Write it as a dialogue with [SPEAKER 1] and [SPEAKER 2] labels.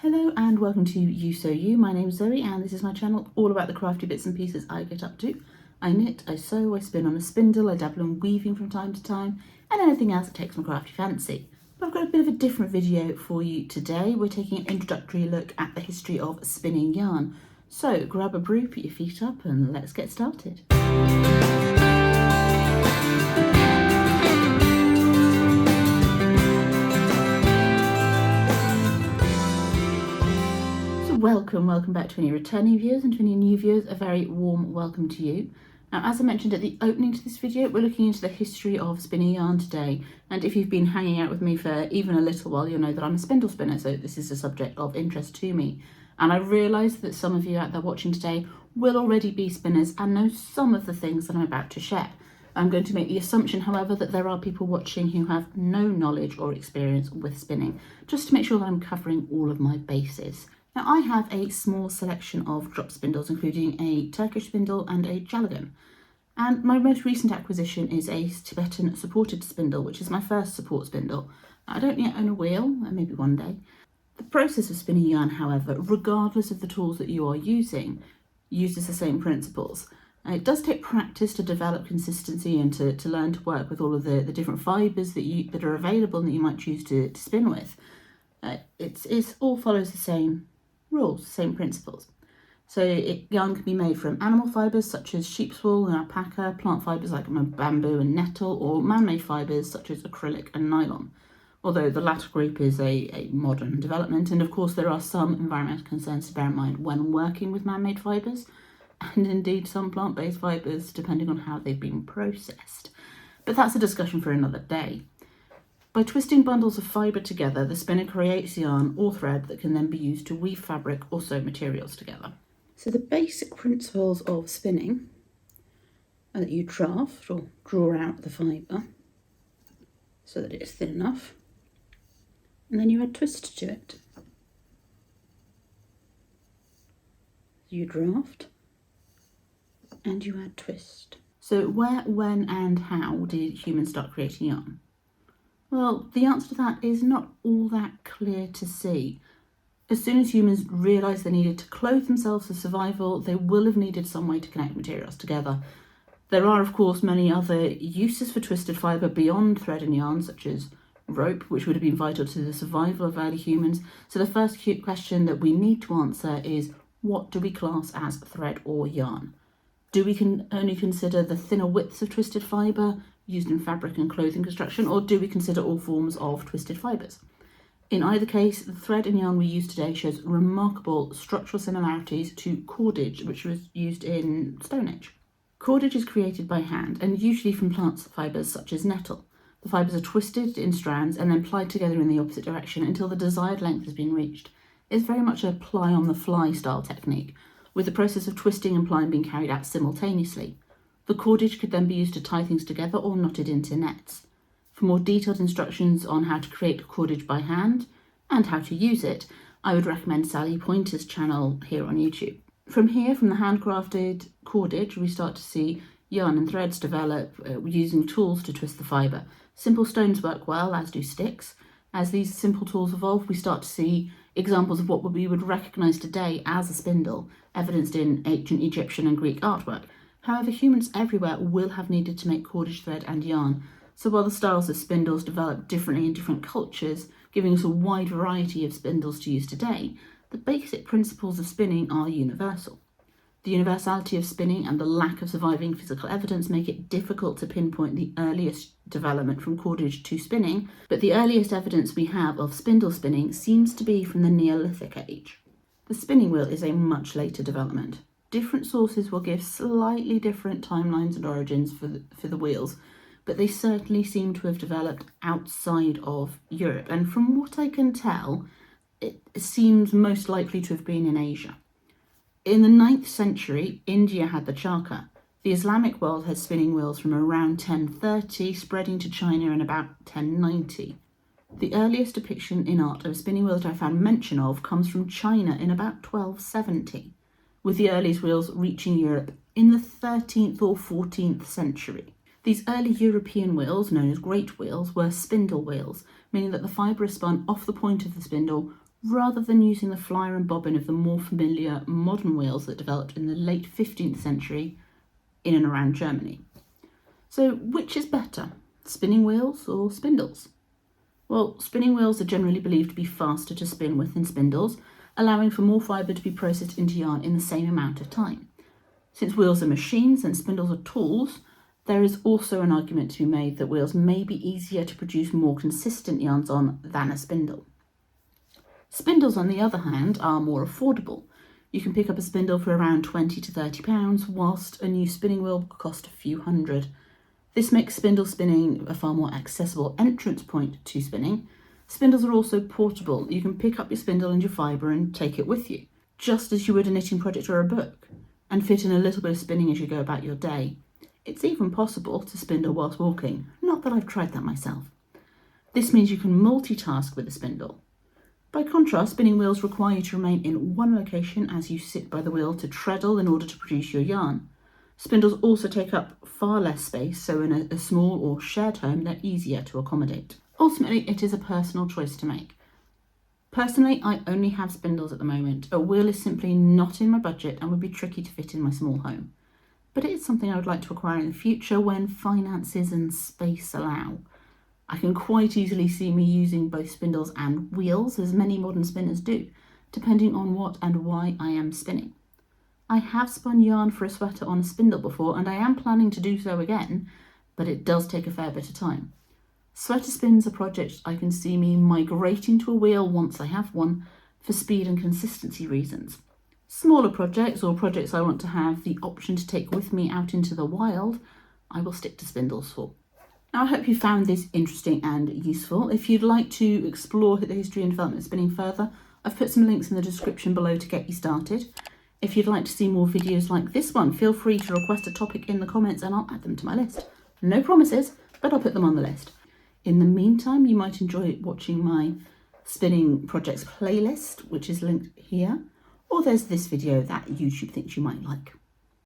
[SPEAKER 1] Hello and welcome to Ewe Sew You. My name's Zoe and this is my channel all about the crafty bits and pieces I get up to. I knit, I sew, I spin on a spindle, I dabble in weaving from time to time and anything else that takes my crafty fancy. But I've got a bit of a different video for you today. We're taking an introductory look at the history of spinning yarn. So grab a brew, put your feet up and let's get started. Welcome back to any returning viewers and to any new viewers, a very warm welcome to you. Now, as I mentioned at the opening to this video, we're looking into the history of spinning yarn today, and if you've been hanging out with me for even a little while, you'll know that I'm a spindle spinner, so this is a subject of interest to me. And I realise that some of you out there watching today will already be spinners and know some of the things that I'm about to share. I'm going to make the assumption, however, that there are people watching who have no knowledge or experience with spinning, just to make sure that I'm covering all of my bases. Now, I have a small selection of drop spindles, including a Turkish spindle and a Juzheng. And my most recent acquisition is a Tibetan supported spindle, which is my first support spindle. I don't yet own a wheel, maybe one day. The process of spinning yarn, however, regardless of the tools that you are using, uses the same principles. It does take practice to develop consistency and to learn to work with all of the different fibres that are available and that you might choose to spin with. It all follows the same rules, same principles. So yarn can be made from animal fibres such as sheep's wool and alpaca, plant fibres like bamboo and nettle, or man-made fibres such as acrylic and nylon. Although the latter group is a modern development, and of course there are some environmental concerns to bear in mind when working with man-made fibres, and indeed some plant-based fibres depending on how they've been processed. But that's a discussion for another day. By twisting bundles of fibre together, the spinner creates yarn or thread that can then be used to weave fabric or sew materials together. So the basic principles of spinning are that you draft or draw out the fibre so that it is thin enough, and then you add twist to it. You draft and you add twist. So where, when and how did humans start creating yarn? Well, the answer to that is not all that clear to see. As soon as humans realised they needed to clothe themselves for survival, they will have needed some way to connect materials together. There are, of course, many other uses for twisted fibre beyond thread and yarn, such as rope, which would have been vital to the survival of early humans. So the first question that we need to answer is, what do we class as thread or yarn? Do we only consider the thinner widths of twisted fibre used in fabric and clothing construction, or do we consider all forms of twisted fibres? In either case, the thread and yarn we use today shows remarkable structural similarities to cordage, which was used in Stone Age. Cordage is created by hand and usually from plant fibres such as nettle. The fibres are twisted in strands and then plied together in the opposite direction until the desired length has been reached. It's very much a ply-on-the-fly style technique, with the process of twisting and plying being carried out simultaneously. The cordage could then be used to tie things together or knotted into nets. For more detailed instructions on how to create cordage by hand and how to use it, I would recommend Sally Pointer's channel here on YouTube. From here, from the handcrafted cordage, we start to see yarn and threads develop using tools to twist the fibre. Simple stones work well, as do sticks. As these simple tools evolve, we start to see examples of what we would recognise today as a spindle, evidenced in ancient Egyptian and Greek artwork. However, humans everywhere will have needed to make cordage thread and yarn, so while the styles of spindles develop differently in different cultures, giving us a wide variety of spindles to use today, the basic principles of spinning are universal. The universality of spinning and the lack of surviving physical evidence make it difficult to pinpoint the earliest development from cordage to spinning, but the earliest evidence we have of spindle spinning seems to be from the Neolithic age. The spinning wheel is a much later development. Different sources will give slightly different timelines and origins for the wheels, but they certainly seem to have developed outside of Europe, and from what I can tell, it seems most likely to have been in Asia. In the 9th century, India had the charkha. The Islamic world had spinning wheels from around 1030, spreading to China in about 1090. The earliest depiction in art of a spinning wheel that I found mention of comes from China in about 1270. With the earliest wheels reaching Europe in the 13th or 14th century. These early European wheels, known as great wheels, were spindle wheels, meaning that the fibre is spun off the point of the spindle rather than using the flyer and bobbin of the more familiar modern wheels that developed in the late 15th century in and around Germany. So which is better, spinning wheels or spindles? Well, spinning wheels are generally believed to be faster to spin with than spindles, allowing for more fibre to be processed into yarn in the same amount of time. Since wheels are machines and spindles are tools, there is also an argument to be made that wheels may be easier to produce more consistent yarns on than a spindle. Spindles, on the other hand, are more affordable. You can pick up a spindle for around £20 to £30, whilst a new spinning wheel will cost a few hundred. This makes spindle spinning a far more accessible entrance point to spinning. Spindles are also portable. You can pick up your spindle and your fibre and take it with you, just as you would a knitting project or a book, and fit in a little bit of spinning as you go about your day. It's even possible to spindle whilst walking, not that I've tried that myself. This means you can multitask with a spindle. By contrast, spinning wheels require you to remain in one location as you sit by the wheel to treadle in order to produce your yarn. Spindles also take up far less space, so in a small or shared home, they're easier to accommodate. Ultimately, it is a personal choice to make. Personally, I only have spindles at the moment. A wheel is simply not in my budget and would be tricky to fit in my small home. But it is something I would like to acquire in the future when finances and space allow. I can quite easily see me using both spindles and wheels, as many modern spinners do, depending on what and why I am spinning. I have spun yarn for a sweater on a spindle before, and I am planning to do so again, but it does take a fair bit of time. Sweater spins are projects I can see me migrating to a wheel once I have one, for speed and consistency reasons. Smaller projects, or projects I want to have the option to take with me out into the wild, I will stick to spindles for. Now, I hope you found this interesting and useful. If you'd like to explore the history and development of spinning further, I've put some links in the description below to get you started. If you'd like to see more videos like this one, feel free to request a topic in the comments and I'll add them to my list. No promises, but I'll put them on the list. In the meantime, you might enjoy watching my spinning projects playlist, which is linked here, or there's this video that YouTube thinks you might like.